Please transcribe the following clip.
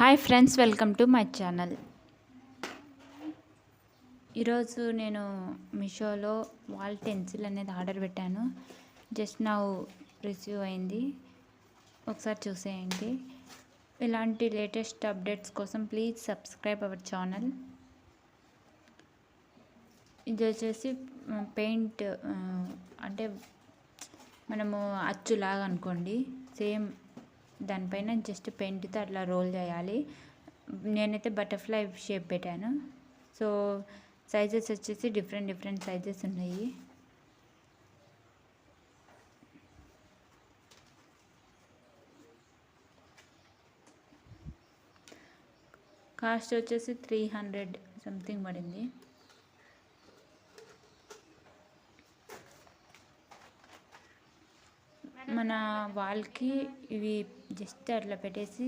Hi friends, welcome to my channel. ఈరోజు నేను మీషోలో వాల్ పెన్సిల్ అనేది ఆర్డర్ పెట్టాను. జస్ట్ నా రిసీవ్ అయింది, ఒకసారి చూసేయండి. ఇలాంటి లేటెస్ట్ అప్డేట్స్ కోసం ప్లీజ్ సబ్స్క్రైబ్ అవర్ ఛానల్. ఇది వచ్చేసి పెయింట్, అంటే మనము అచ్చులాగా అనుకోండి, సేమ్ దానిపైన జస్ట్ పెయింట్తో అట్లా రోల్ చేయాలి. నేనైతే బటర్ఫ్లై షేప్ పెట్టాను. సో సైజెస్ వచ్చేసి డిఫరెంట్ సైజెస్ ఉన్నాయి. కాస్ట్ వచ్చేసి 300 సంథింగ్ పడింది. మన వాల్కి ఇవి జస్ట్ అట్లా పెట్టేసి